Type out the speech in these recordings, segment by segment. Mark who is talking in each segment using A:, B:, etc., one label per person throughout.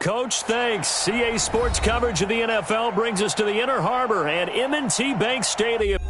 A: Coach. Thanks. CA Sports coverage of the NFL brings us to the Inner Harbor at M&T Bank Stadium.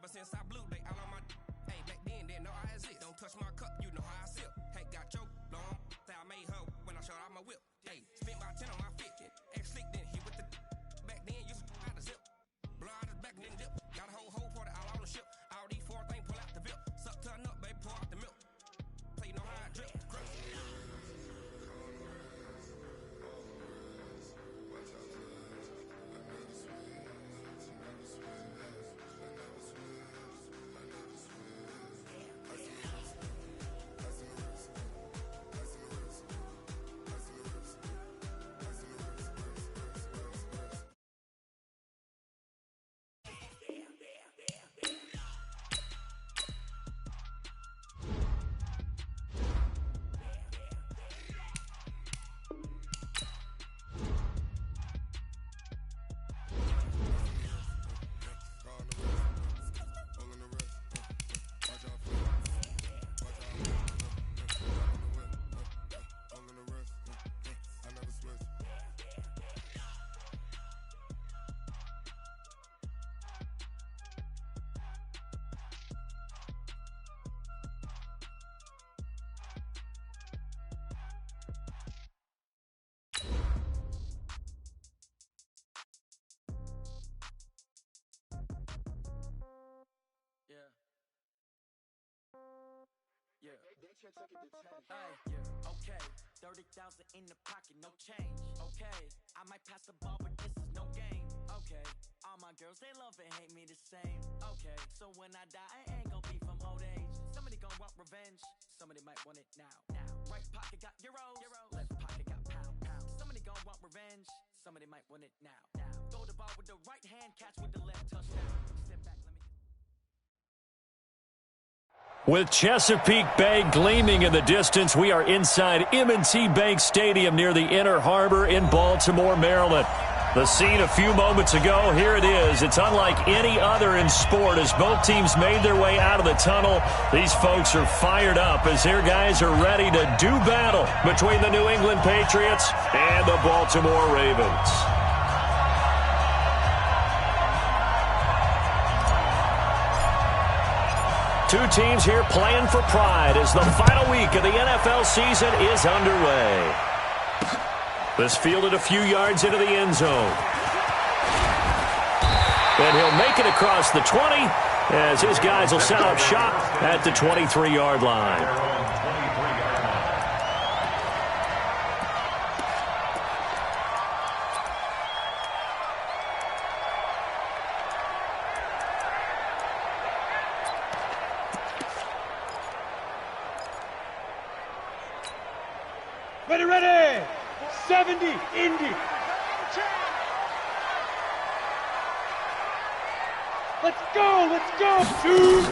B: Since I blew, they all on my hey, back then they know I exist. Don't touch my cup, you know how I sip. Hey, got your long, say I made her when I showed out my whip. Hey, spent about 10 on my fit. Ex slick, then he with the back then used to out the zip. Blow out his back and then dip. Got a whole party all on the ship. All these four things pull out the VIP. Suck turn up, baby, pour out the milk. Play, you know how I drip. Crush.
C: Hey, okay, 30,000 in the pocket, no change. Okay, I might pass the ball, but this is no game. Okay, all my girls, they love and hate me the same. Okay, so when I die, I ain't gon' be from old age. Somebody gon' want revenge, somebody might want it now. Right pocket got euros, left pocket got pound. Somebody gon' want revenge, somebody might want it now. Throw the ball with the right hand, catch with the left, touchdown. Step back, let me.
A: With Chesapeake Bay gleaming in the distance, we are inside M&T Bank Stadium near the Inner Harbor in Baltimore, Maryland. The scene a few moments ago, here it is. It's unlike any other in sport as both teams made their way out of the tunnel. These folks are fired up as their guys are ready to do battle between the New England Patriots and the Baltimore Ravens. Two teams here playing for pride as the final week of the NFL season is underway. This fielded a few yards into the end zone. And he'll make it across the 20 as his guys will set up shop at the 23-yard line.
D: Ready, 70, Indy. Let's go. Let's go. 2.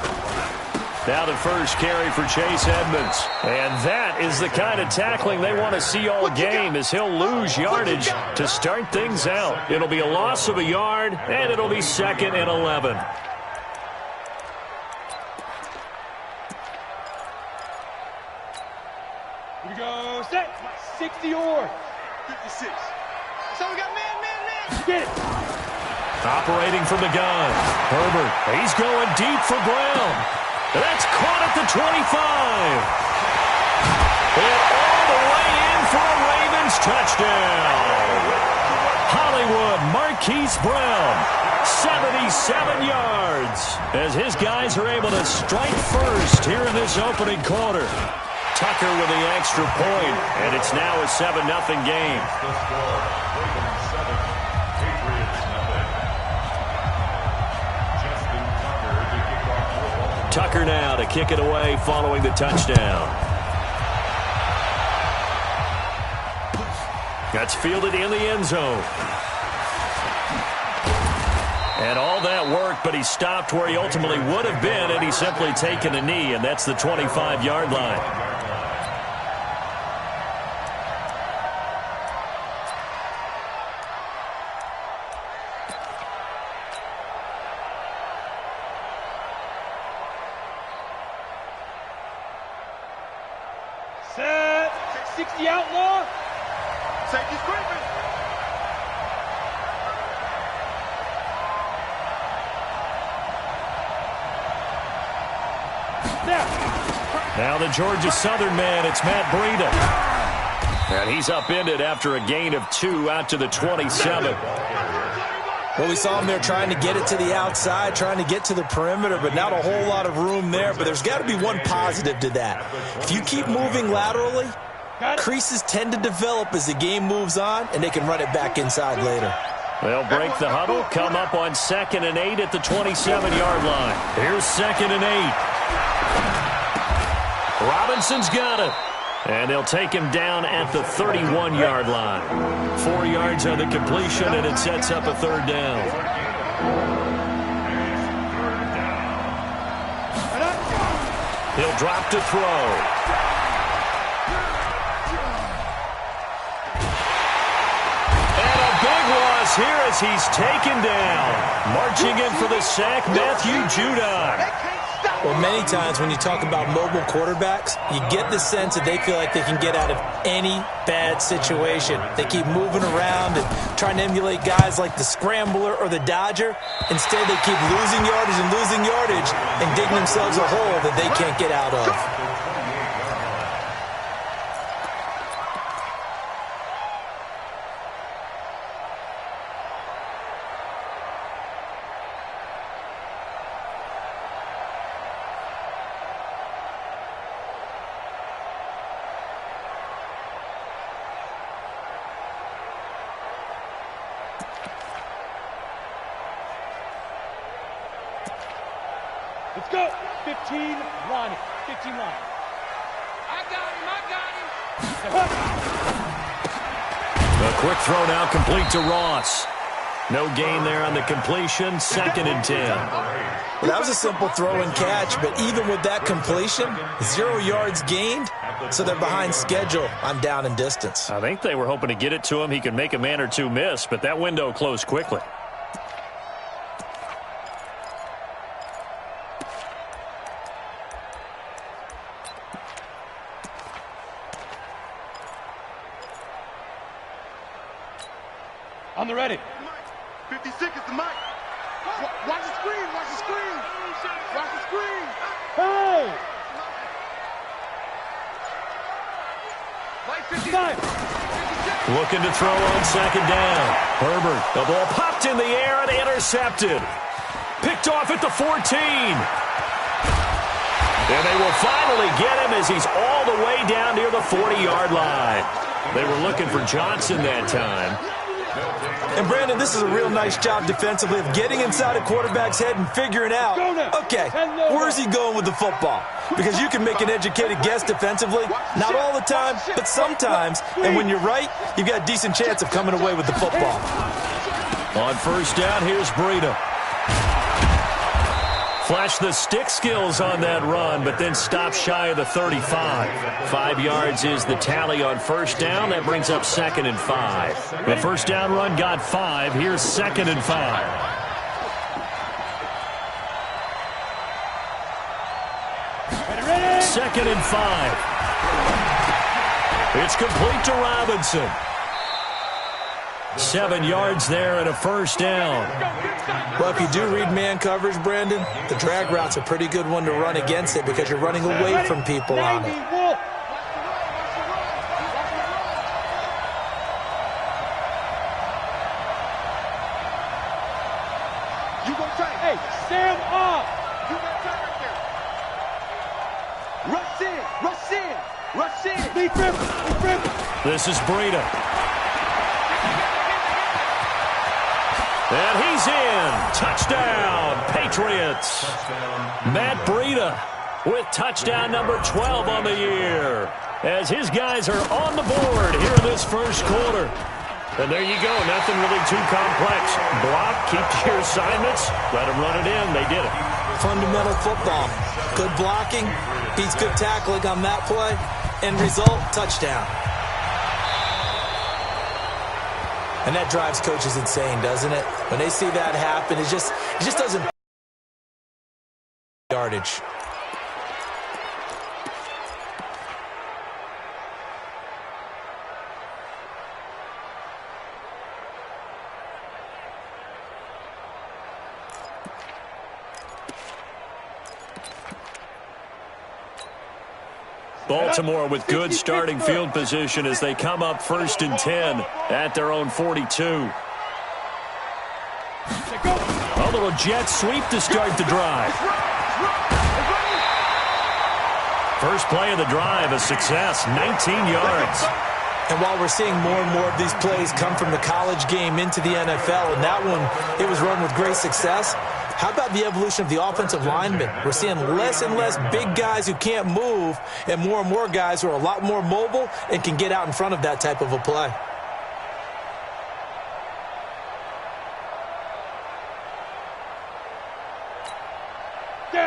A: Now the first carry for Chase Edmonds. And that is the kind of tackling they want to see all game, as he'll lose yardage to start things out. It'll be a loss of a yard, and it'll be 2nd and 11.
D: Here we go. Set. 60 or 56. So we got man. Get it.
A: Operating from the gun. Herbert. He's going deep for Brown. That's caught at the 25. And all the way in for a Ravens touchdown. Hollywood Marquise Brown, 77 yards, as his guys are able to strike first here in this opening quarter. Tucker with the extra point, and it's now a 7-0 game. Tucker now to kick it away following the touchdown. That's fielded in the end zone. And all that work, but he stopped where he ultimately would have been had he simply taken a knee, and that's the 25-yard line.
D: Set. 60 outlaw. Safety's creeping.
A: Now the Georgia Southern man, it's Matt Breida. And he's upended after a gain of 2 out to the 27.
E: Well, we saw him there trying to get it to the outside, trying to get to the perimeter, but not a whole lot of room there. But there's got to be one positive to that. If you keep moving laterally, creases tend to develop as the game moves on, and they can run it back inside later.
A: They'll break the huddle, come up on 2nd and 8 at the 27-yard line. Here's 2nd and 8. Robinson's got it. And they'll take him down at the 31-yard line. 4 yards on the completion, and it sets up a 3rd down. He'll drop to throw. And a big loss here as he's taken down. Marching in for the sack, Matthew Judon.
E: Well, many times when you talk about mobile quarterbacks, you get the sense that they feel like they can get out of any bad situation. They keep moving around and trying to emulate guys like the scrambler or the dodger. Instead, they keep losing yardage and digging themselves a hole that they can't get out of.
D: Let's go. 15 line. 15 line.
B: I got him.
A: A quick throw now complete to Ross. No gain there on the completion. 2nd and 10.
E: Well, that was a simple throw and catch, but even with that completion, 0 yards gained, so they're behind schedule on down and distance.
A: I think they were hoping to get it to him. He could make a man or two miss, but that window closed quickly.
D: On the ready.
F: 56 is the mic. Watch the screen. Watch the screen. Watch the screen.
D: Hey!
F: Like 55.
A: Looking to throw on 2nd down. Herbert, the ball popped in the air and intercepted. Picked off at the 14. And they will finally get him as he's all the way down near the 40-yard line. They were looking for Johnson that time.
E: And, Brandon, this is a real nice job defensively of getting inside a quarterback's head and figuring out, okay, where's he going with the football? Because you can make an educated guess defensively, not all the time, but sometimes. And when you're right, you've got a decent chance of coming away with the football.
A: On 1st down, here's Breida. Flashed the stick skills on that run, but then stopped shy of the 35. 5 yards is the tally on first down. That brings up 2nd and 5. The first down run got 5. Here's 2nd and 5. Second and 5. It's complete to Robinson. 7 yards there and a first down.
E: Well, if you do read man coverage, Brandon, the drag route's a pretty good one to run against it because you're running away from people on it.
F: You gonna try?
D: Hey, stand up.
F: You gonna try right there? Rush in, rush in, rush in.
D: Lead rip.
A: This is Breida. And he's in. Touchdown, Patriots. Matt Breida with touchdown number 12 on the year as his guys are on the board here in this first quarter. And there you go. Nothing really too complex. Block, keep to your assignments, let them run it in. They did it.
E: Fundamental football. Good blocking, beats good tackling on that play. End result, touchdown. And that drives coaches insane, doesn't it? When they see that happen, it just doesn't yardage.
A: Baltimore with good starting field position as they come up 1st and 10 at their own 42. A little jet sweep to start the drive. First play of the drive, a success, 19 yards.
E: And while we're seeing more and more of these plays come from the college game into the NFL, and that one, it was run with great success, how about the evolution of the offensive linemen? We're seeing less and less big guys who can't move and more guys who are a lot more mobile and can get out in front of that type of a play.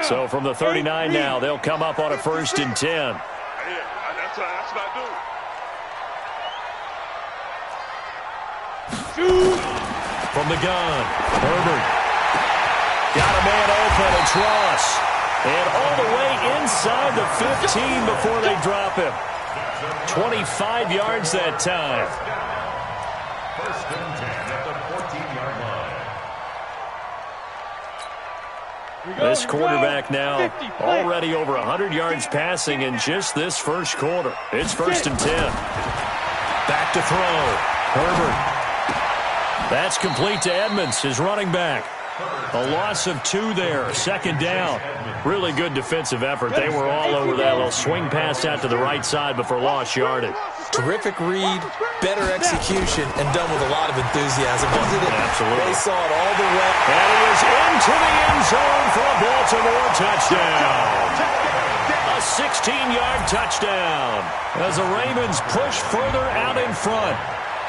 A: So from the 39 now, they'll come up on a 1st and 10.
F: Yeah, that's what I do.
A: From the gun, Herbert. Got a man open, it's Ross. And all the way inside the 15 before they drop him. 25 yards that time.
G: First and 10 at the 14-yard line.
A: This quarterback now already over 100 yards passing in just this first quarter. It's 1st and 10. Back to throw. Herbert. That's complete to Edmonds, his running back. A loss of 2 there, 2nd down. Really good defensive effort. They were all over that little swing pass out to the right side before lost yardage.
E: Terrific read, better execution, and done with a lot of enthusiasm, wasn't it?
A: Absolutely.
E: They saw it all the way.
A: And he is into the end zone for a Baltimore touchdown. A 16-yard touchdown as the Ravens push further out in front.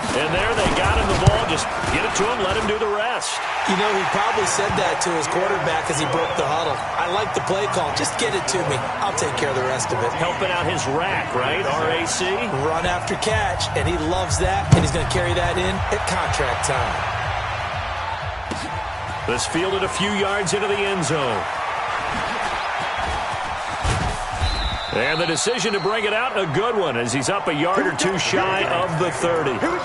A: And there they got him the ball. Just get it to him, let him do the rest.
E: You know, he probably said that to his quarterback as he broke the huddle. I like the play call. Just get it to me. I'll take care of the rest of it.
A: Helping out his rack, right? RAC?
E: Run after catch, and he loves that, and he's going to carry that in at contract time.
A: This fielded a few yards into the end zone. And the decision to bring it out, a good one, as he's up a yard or 2 shy of the 30.
F: Here we go.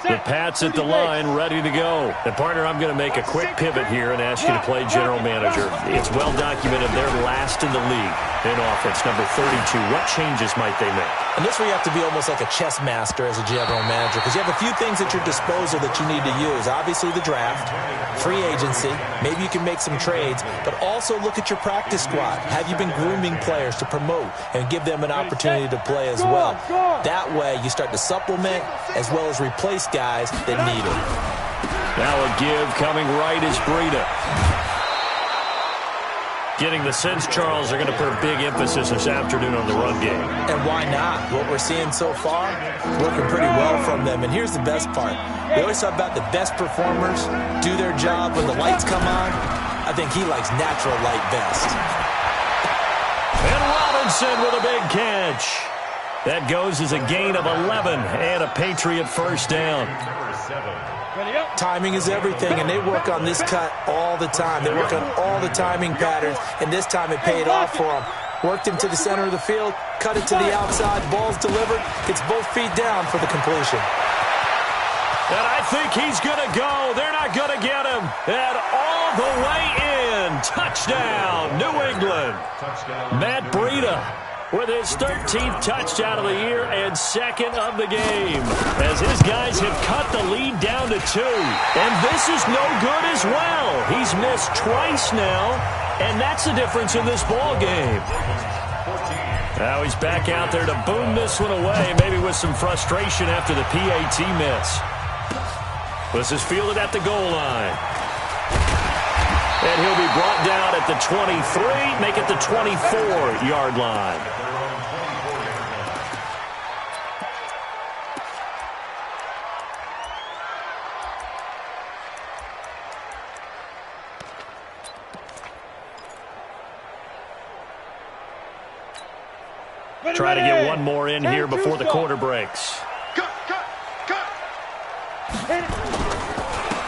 A: The Pats at the line, ready to go. And, partner, I'm going to make a quick pivot here and ask you to play general manager. It's well documented they're last in the league in offense, number 32. What changes might they make?
E: And this where you have to be almost like a chess master as a general manager, because you have a few things at your disposal that you need to use. Obviously the draft, free agency, maybe you can make some trades, but also look at your practice squad. Have you been grooming players to promote and give them an opportunity to play as well? That way you start to supplement as well as replace guys that need it.
A: Now a give coming right is Breida. Getting the sense, Charles, are going to put a big emphasis this afternoon on the run game.
E: And why not? What we're seeing so far, working pretty well from them. And here's the best part. We always talk about the best performers do their job when the lights come on. I think he likes natural light best.
A: And Robinson with a big catch. That goes as a gain of 11 and a Patriot first down.
E: Timing is everything, and they work on this cut all the time. They work on all the timing patterns, and this time it paid off for them. Worked him to the center of the field, cut it to the outside, ball's delivered, gets both feet down for the completion.
A: And I think he's going to go. They're not going to get him. And all the way in. Touchdown, New England. Matt Breida with his 13th touchdown of the year and second of the game, as his guys have cut the lead down to 2. And this is no good as well. He's missed twice now, and that's the difference in this ball game. Now he's back out there to boom this one away, maybe with some frustration after the PAT miss. This is fielded at the goal line. And he'll be brought down at the 23, make it the 24-yard line. Try to get one more in here before the quarter breaks.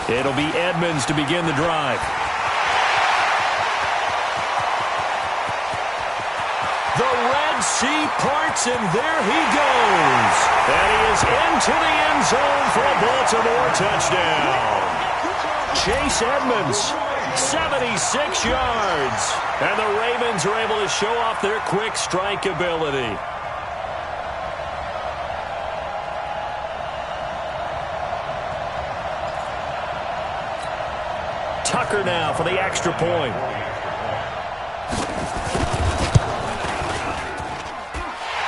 A: It'll be Edmonds to begin the drive. The Red Sea parts, and there he goes. And he is into the end zone for a Baltimore touchdown. Chase Edmonds, 76 yards. And the Ravens are able to show off their quick strike ability. Tucker now for the extra point.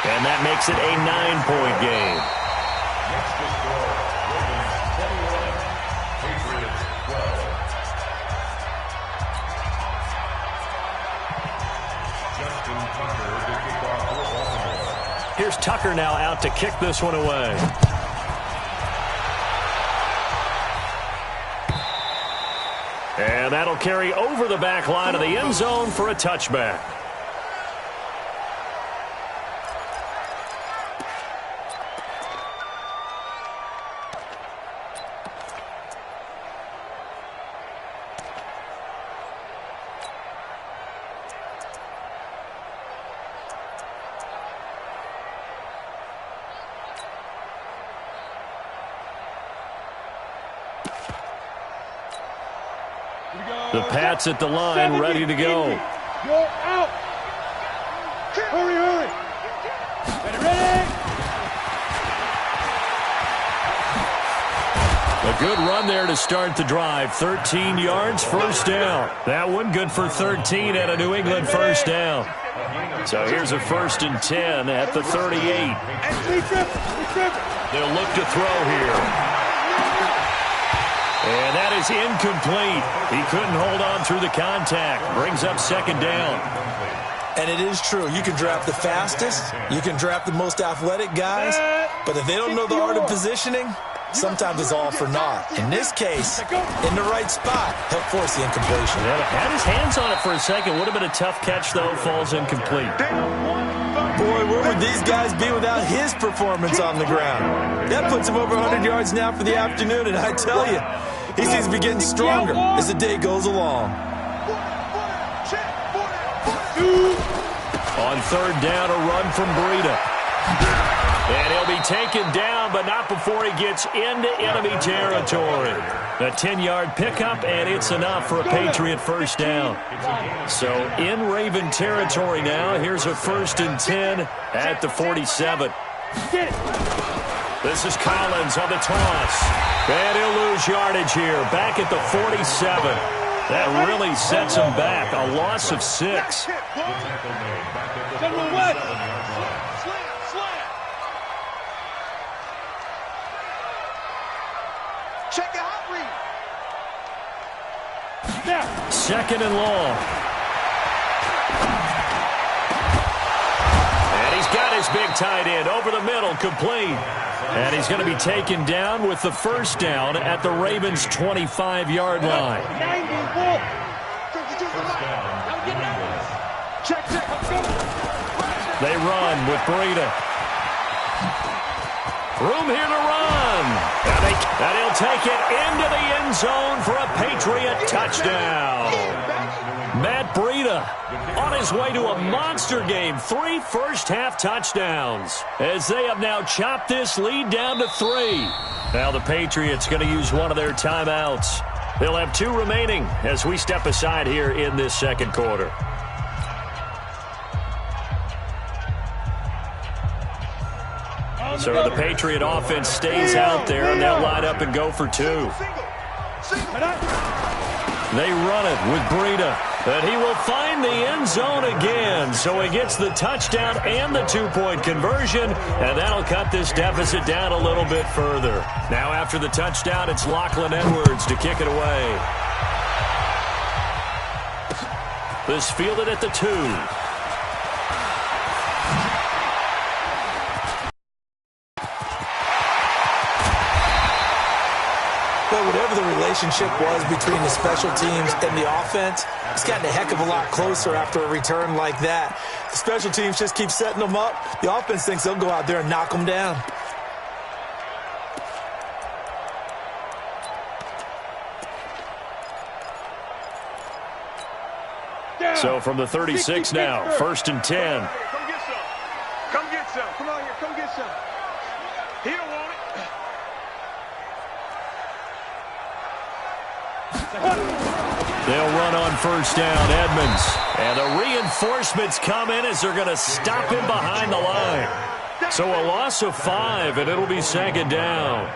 A: And that makes it a 9-point game. Here's Tucker now out to kick this one away. And that'll carry over the back line of the end zone for a touchback. The Pats at the line, ready to go.
D: You're out. Hurry, hurry. Ready.
A: A good run there to start the drive. 13 yards, first down. That one good for 13 at a New England first down. So here's a 1st and 10 at the 38. They'll look to throw here. And that is incomplete. He couldn't hold on through the contact. Brings up 2nd down.
E: And it is true. You can draft the fastest. You can draft the most athletic guys. But if they don't know the art of positioning, sometimes it's all for naught. In this case, in the right spot, he'll force the incompletion.
A: Yeah, had his hands on it for a second. Would have been a tough catch, though. Falls incomplete.
E: Boy, where would these guys be without his performance on the ground? That puts him over 100 yards now for the afternoon, and I tell you, he seems to be getting stronger as the day goes along.
A: On 3rd down, a run from Breida. And he'll be taken down, but not before he gets into enemy territory. A 10-yard pickup, and it's enough for a Patriot first down. So in Raven territory now, here's a 1st and 10 at the 47. This is Collins on the toss. And he'll lose yardage here, back at the 47. That really sets him back, a loss of 6.
F: Check it out, read.
A: 2nd and long. nice big tight end over the middle, complete. And he's going to be taken down with the first down at the Ravens' 25-yard line. They run with Breida. Room here to run. And he'll take it into the end zone for a Patriot touchdown. Matt Breida on his way to a monster game. 3 first-half touchdowns as they have now chopped this lead down to 3. Now the Patriots going to use one of their timeouts. They'll have 2 remaining as we step aside here in this second quarter. So the Patriot offense stays out there, and they'll line up and go for 2. They run it with Breida, and he will find the end zone again. So he gets the touchdown and the 2-point conversion, and that'll cut this deficit down a little bit further. Now after the touchdown, it's Lachlan Edwards to kick it away. This fielded at the 2.
E: But whatever the relationship was between the special teams and the offense, it's gotten a heck of a lot closer after a return like that. The special teams just keep setting them up. The offense thinks they'll go out there and knock them down.
A: So from the 36 now, 1st and 10.
F: Come get some. Come get some. Come on here. Come get some. He don't want it.
A: They'll run on first down, Edmonds. And the reinforcements come in as they're going to stop him behind the line. So a loss of 5, and it'll be 2nd down.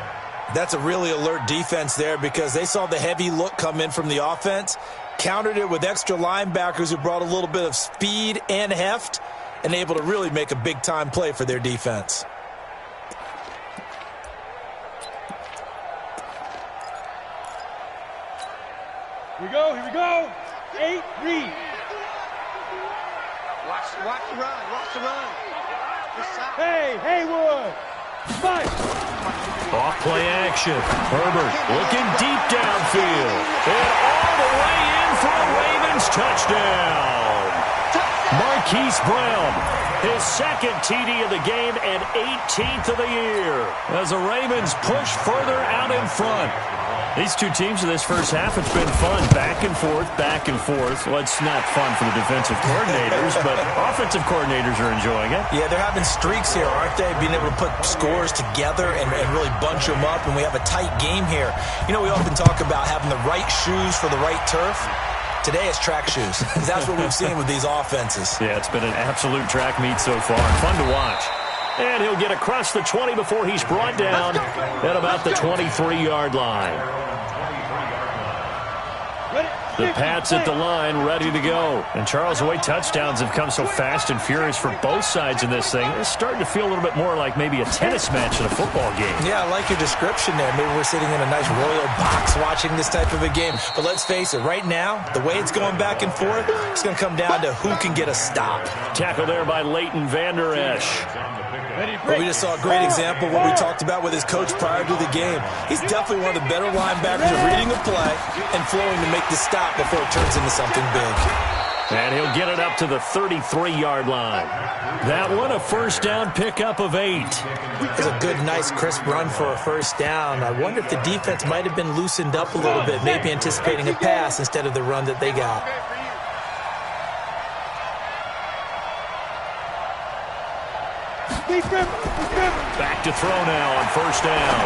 E: That's a really alert defense there because they saw the heavy look come in from the offense, countered it with extra linebackers who brought a little bit of speed and heft, and able to really make a big-time play for their defense.
D: Here we go. 8, read.
F: Watch the run. Watch the run.
D: Hey, Haywood. Fight.
A: Off play action. Herbert looking deep downfield. And all the way in for a Ravens touchdown. Marquise Brown, his 2nd TD of the game and 18th of the year. As the Ravens push further out in front. These 2 teams in this first half, it's been fun. Back and forth, back and forth. Well, it's not fun for the defensive coordinators, but offensive coordinators are enjoying it.
E: Yeah, they're having streaks here, aren't they? Being able to put scores together and really bunch them up, and we have a tight game here. You know, we often talk about having the right shoes for the right turf. Today it's track shoes, because that's what we've seen with these offenses.
A: Yeah, it's been an absolute track meet so far. Fun to watch. And he'll get across the 20 before he's brought down at about the 23-yard line. The Pats at the line, ready to go. And Charles, the way touchdowns have come so fast and furious for both sides in this thing, it's starting to feel a little bit more like maybe a tennis match in a football game.
E: Yeah, I like your description there. Maybe we're sitting in a nice royal box watching this type of a game. But let's face it, right now, the way it's going back and forth, it's going to come down to who can get a stop.
A: Tackle there by Leighton Vander Esch.
E: But we just saw a great example of what we talked about with his coach prior to the game. He's definitely one of the better linebackers at reading a play and flowing to make the stop before it turns into something big.
A: And he'll get it up to the 33-yard line. That one, a first down pickup of 8.
E: It was a good, nice, crisp run for a first down. I wonder if the defense might have been loosened up a little bit, maybe anticipating a pass instead of the run that they got.
A: Back to throw now on first down.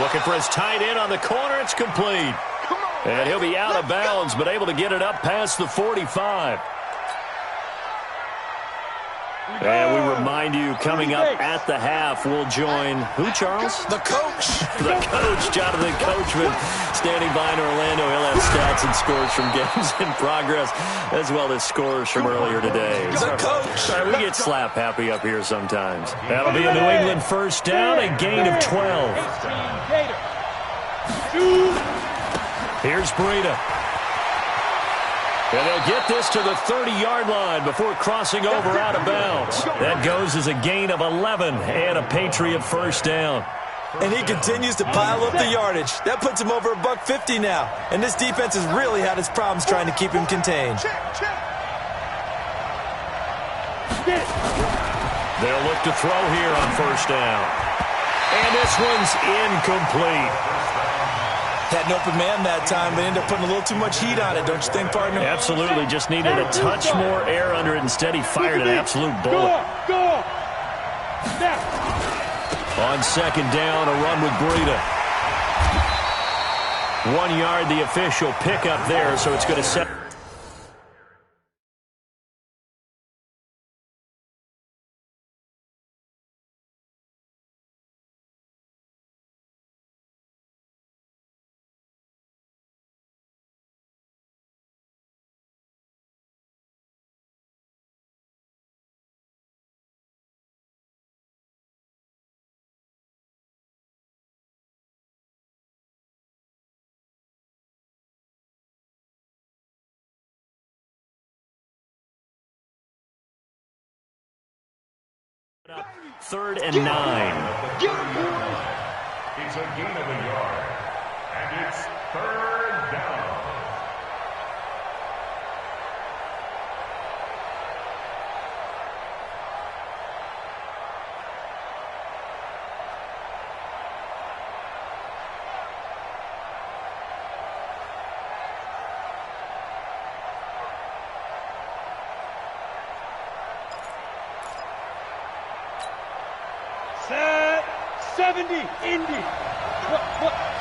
A: Looking for his tight end on the corner. It's complete. And he'll be out of bounds, but able to get it up past the 45. And we remind you, coming up at the half, we'll join who, Charles?
E: The coach.
A: The coach, Jonathan Coachman, standing by in Orlando. He'll have stats and scores from games in progress, as well as scores from earlier today.
E: The coach.
A: Sorry, we get slap happy up here sometimes. That'll be a New England first down, a gain of 12. Here's Breida. And they'll get this to the 30-yard line before crossing over out of bounds. That goes as a gain of 11 and a Patriot first down.
E: And he continues to pile up the yardage. That puts him over $150 now. And this defense has really had its problems trying to keep him contained.
A: They'll look to throw here on first down. And this one's incomplete.
E: Had an open man that time, but ended up putting a little too much heat on it, don't you think, partner?
A: Absolutely. Just needed a touch more air under it. Instead, he fired an absolute bullet.
D: Go! Now!
A: On second down, a run with Breida. 1 yard, the official pickup there, so it's going to set. Third and 9.
G: It's a gain of a yard. And it's third down.
D: Set 70, Indy.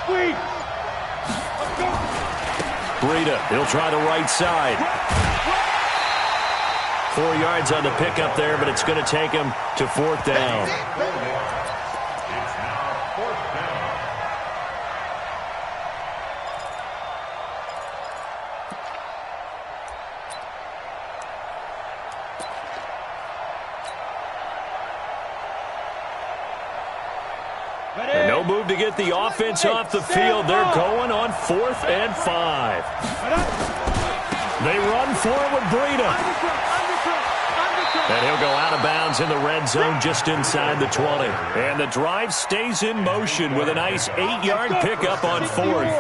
D: Squeeze. Let's go.
A: Breida, he'll try the right side. 4 yards on the pickup there, but it's going to take him to fourth down.
G: It's now fourth down.
A: And no move to get the offense off the field. They're going on 4th and 5. They run for it with Breida. And he'll go out of bounds in the red zone just inside the 20. And the drive stays in motion with a nice 8-yard pickup on 4th.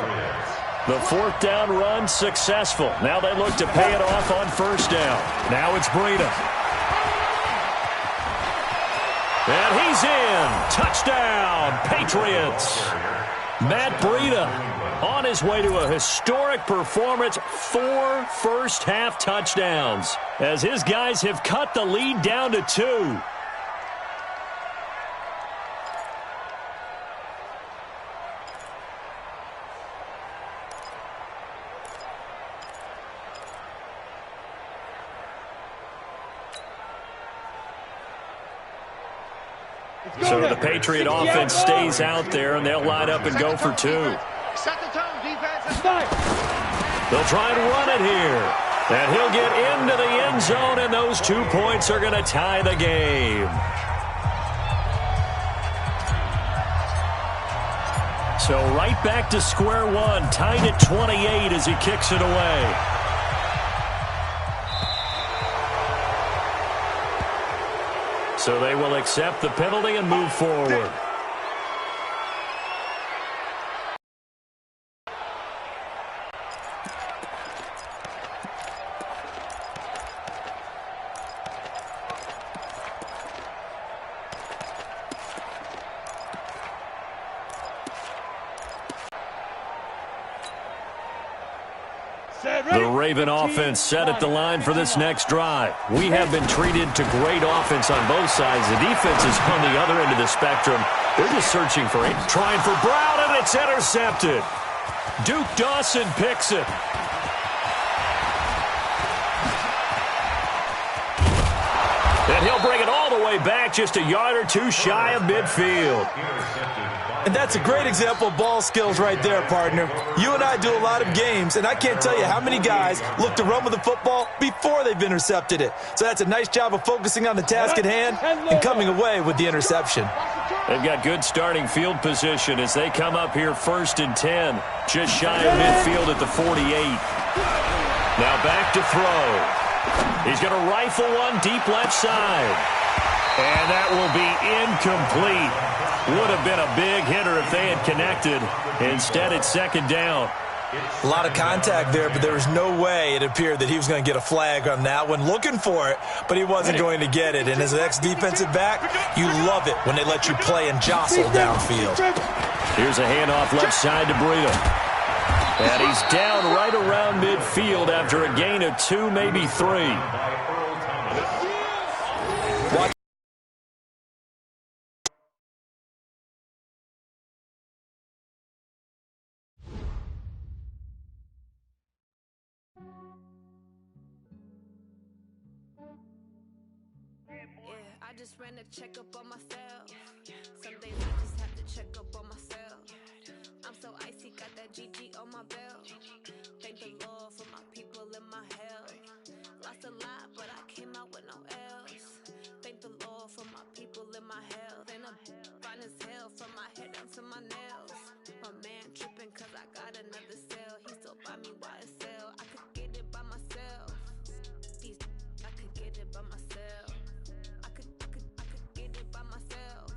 A: The fourth down run successful. Now they look to pay it off on first down. Now it's Breida. And he's in. Touchdown, Patriots. Matt Breida on his way to a historic performance. 4 first-half touchdowns as his guys have cut the lead down to 2. So the Patriot offense stays out there, and they'll line up and go for 2.
F: Set the tone, defense.
A: They'll try and run it here. And he'll get into the end zone, and those 2 points are going to tie the game. So right back to square one, tied at 28 as he kicks it away. So they will accept the penalty and move forward. The Raven offense set at the line for this next drive. We have been treated to great offense on both sides. The defense is on the other end of the spectrum. They're just searching for it. Trying for Brown, and it's intercepted. Duke Dawson picks it. And he'll bring it all the way back, just a yard or 2 shy of midfield.
E: And that's a great example of ball skills right there, partner. You and I do a lot of games, and I can't tell you how many guys look to run with the football before they've intercepted it. So that's a nice job of focusing on the task at hand and coming away with the interception.
A: They've got good starting field position as they come up here 1st and 10, just shy of midfield at the 48. Now back to throw. He's going to rifle one deep left side. And that will be incomplete. Would have been a big hitter if they had connected. Instead, it's second down.
E: A lot of contact there, but there was no way it appeared that he was going to get a flag on that one. Looking for it, but he wasn't going to get it. And as an ex-defensive back, you love it when they let you play and jostle downfield.
A: Here's a handoff left side to Breida. And he's down right around midfield after a gain of 2, maybe 3.
E: Watch.
H: I just ran a checkup on myself. Some days I just have to check up on myself. I'm so icy, got that GG on my belt. Thank the Lord for my people and my health. Lost a lot, but I came out with no else. Thank the Lord for my people and my health. And I'm fine as hell from my head down to my nails. My man tripping cause I got another cell. He still buy me YSL. I could get it by myself. I could get it by myself. I could get it by myself.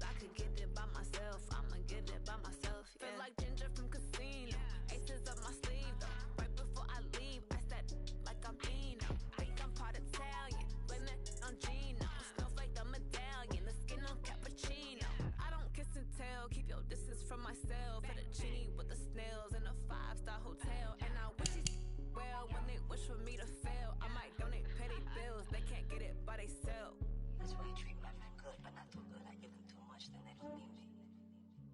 H: I could get it by myself. I'ma get it by myself. Yeah. Feel like Ginger from Casino. Aces up my sleeve though. Right before I leave, I said like I'm Dino. Think I'm part Italian. Blame that on Gino. Smells like the medallion. The skin on cappuccino. I don't kiss and tell. Keep your distance from myself. Fettuccine with the snails in a 5-star hotel. And I wish these well when they wish for me to fail. I might donate petty bills. They can't get it by themselves.
I: That's why you treat my friend good, but not too good. I give them too much, then they don't need me.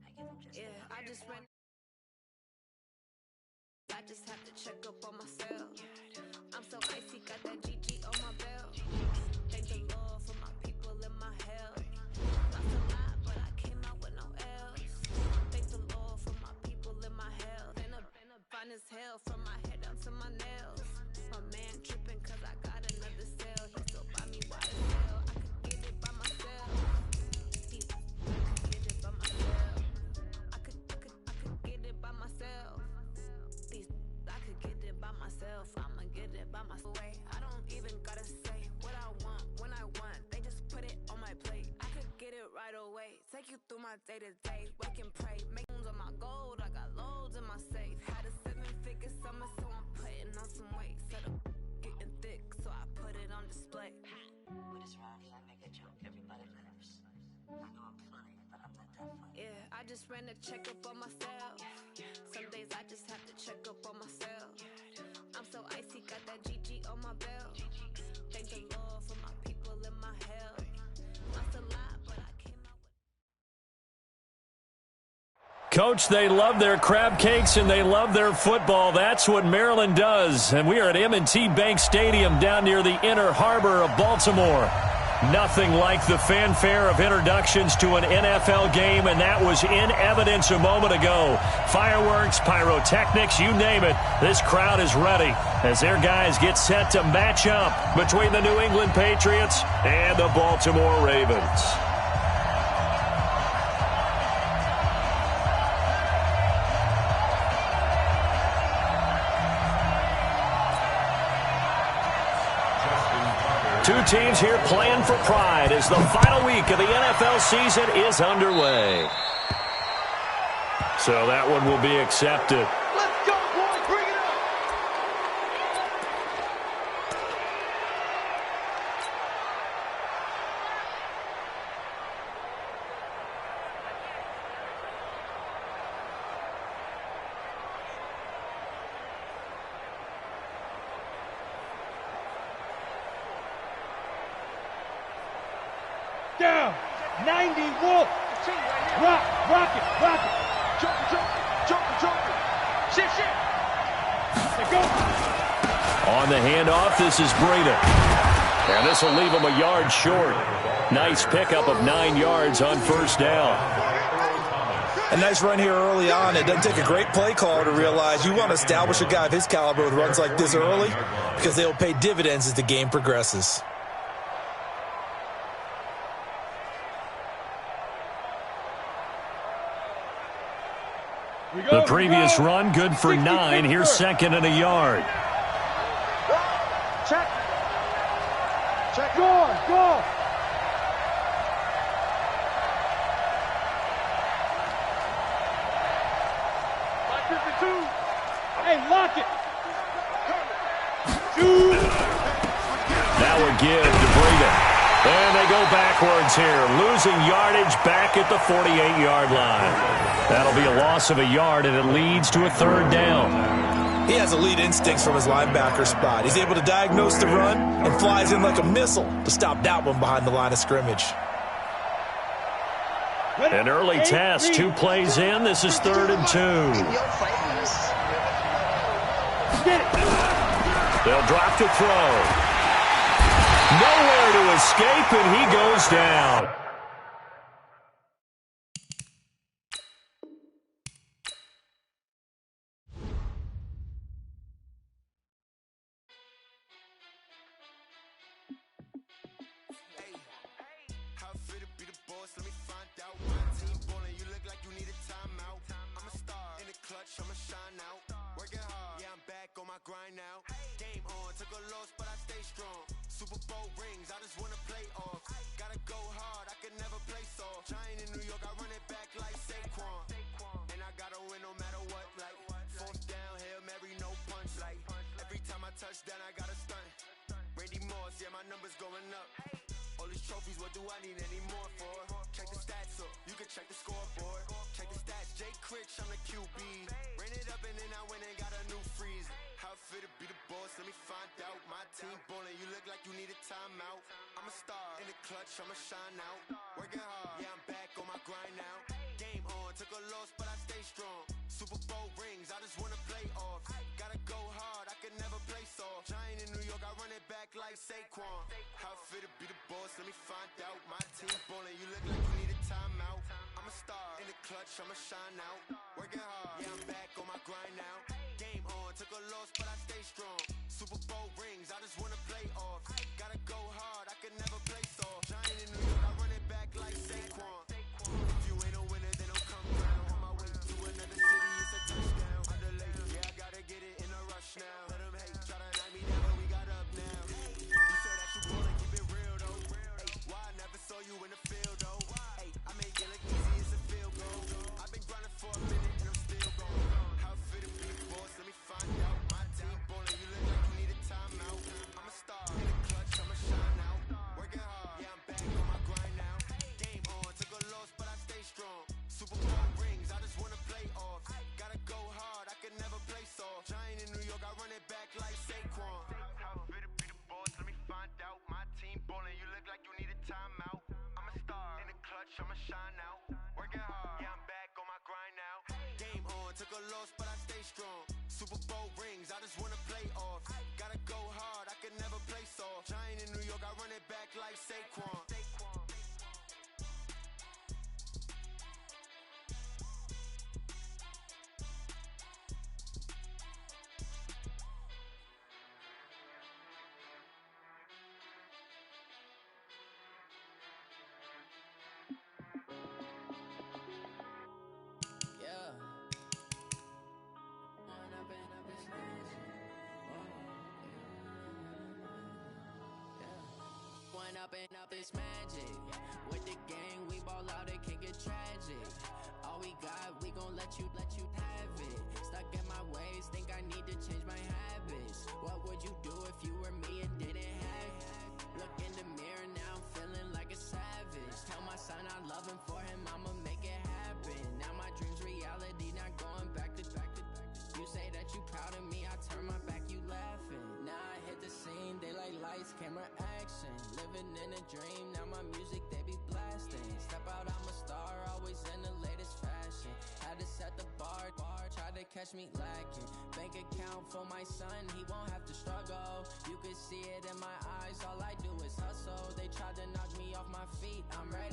I: I give them just enough.
H: I just ran. I just have to check up on myself. I'm so icy, got that GG on my belt. Thank the Lord for my people and my health. Lost a lot, but I came out with no else. Thank the Lord for my people and my health. And I'm fine as hell from my head down to my nails. My man tripping cause I got another cell. He still buy me YSL. I could get it by myself. Get it by myself. I could get it by myself. I could get it by myself. I'ma get it by myself. I don't even gotta say what I want when I want. They just put it on my plate. I could get it right away. Take you through my day to day. Wake and pray. Make moves on my gold. I got loads in my safe. Had a 7-figure summer, so I'm putting on some weight. Set up getting thick, so I put it on display.
I: But it's around here, I make a joke, everybody laughs. I know I'm funny, but I'm not that funny.
H: Yeah, I just ran a checkup on myself. Some days I just have to check up on myself. I'm so icy, got that GG on my belt. Thank the Lord for my people and my health. Lost a lot, but I came out with.
A: Coach, they love their crab cakes and they love their football. That's what Maryland does. And we are at M&T Bank Stadium down near the Inner Harbor of Baltimore. Nothing like the fanfare of introductions to an NFL game, and that was in evidence a moment ago. Fireworks, pyrotechnics, you name it. This crowd is ready as their guys get set to match up between the New England Patriots and the Baltimore Ravens. Two teams here playing for pride as the final week of the NFL season is underway. So that one will be accepted.
F: Let's go, boys. Bring it up.
D: Down. 90 Wolf. Rock it. Jump it. Shit. Let's go.
A: On the handoff, this is Breida. And this will leave him a yard short. Nice pickup of 9 yards on first down.
E: A nice run here early on. It doesn't take a great play caller to realize you want to establish a guy of his caliber with runs like this early because they will pay dividends as the game progresses.
A: The previous run, good for 9. Here's second and a yard.
F: Check. Check. Go. 552.
D: Hey, lock it.
A: That would give to Breida. And they go backwards here, losing yardage back at the 48-yard line. That'll be a loss of a yard, and it leads to a third down.
E: He has elite instincts from his linebacker spot. He's able to diagnose the run and flies in like a missile to stop that one behind the line of scrimmage.
A: An early test, 2 plays in. This is 3rd and 2. They'll drop to throw. Nowhere to escape, and he goes down.
B: Grind now, game on, took a loss, but I stay strong. Super Bowl rings, I just wanna play off. Gotta go hard, I can never play soft. Giant in New York, I run it back like Saquon. And I gotta win no matter what, like 4th down, Hail Mary, no punch. Like every time I touch down, I gotta stunt. Randy Moss, yeah, my numbers going up. All these trophies, what do I need any more for? Check the stats up, you can check the scoreboard. Check the stats, Jay Critch, I'm the QB. Ran it up and then I went and got a new freeze. How fit to be the boss, let me find out. My team ballin', you look like you need a timeout. I'm a star, in the clutch, I'ma shine out. Working hard, yeah, I'm back on my grind now. Game on, took a loss, but I stay strong. Super Bowl rings, I just wanna play off. Gotta go hard, I can never play soft. Giant in New York, I run it back like Saquon. How fit to be the boss, let me find out. My team ballin', you look like you need a timeout. I'm a star, in the clutch, I'ma shine out. Working hard, yeah, I'm back on my grind now. Game on, took a loss, but I stay strong. Super Bowl rings, I just wanna play off. Gotta go hard, I can never play soft. Giant in New York, I run it back like Saquon. If you ain't a winner, then don't come round. On my way to another city, it's a touchdown. Underlay, yeah, I gotta get it in a rush now. Let them hate, try to knock me down, but we got up now. You say that you ballin', keep it real though. Hey, why I never saw you in the field though? Hey, I make it look easy, it's a field goal. I've been grinding for a minute and I'm still going. How fit to be the boss, let me find out. My team ballin', you look like you need a timeout. I'm a star, in the clutch, I'ma shine out. Working hard, yeah, I'm back on my grind now. Game on, took a loss, but I stay strong. Super Bowl rings, I just wanna play off. Gotta go hard, I can never play soft. Giant in New York, I run it back like Saquon. How fit to be the boss, let me find out. My team ballin', you look like you need a timeout. I'm a star, in the clutch, I'ma shine out. Working hard, yeah, I'm back on my grind now. Game on, took a loss, but I stay strong. Super Bowl rings, I just wanna play off. Gotta go hard, I can never play soft. Giant in New York, I run it back like Saquon.
C: Up this magic. With the gang, we ball out, it can get tragic. All we got, we gon' let you have it. Stuck in my ways, think I need to change my habits. What would you do if you were me and didn't have it? Look in the mirror, now I'm feeling like a savage. Tell my son I love him, for him I'ma make it happen. Now my dream's reality, not going back to. You say that you proud of me, I turn my back, you laughing. Now I hit the scene, daylight lights, camera action. Living in a dream, now my music they be blasting. Step out, I'm a star, always in the latest fashion. Had to set the bar, try to catch me lacking. Bank account for my son, he won't have to struggle. You can see it in my eyes, all I do is hustle. They tried to knock me off my feet, I'm ready.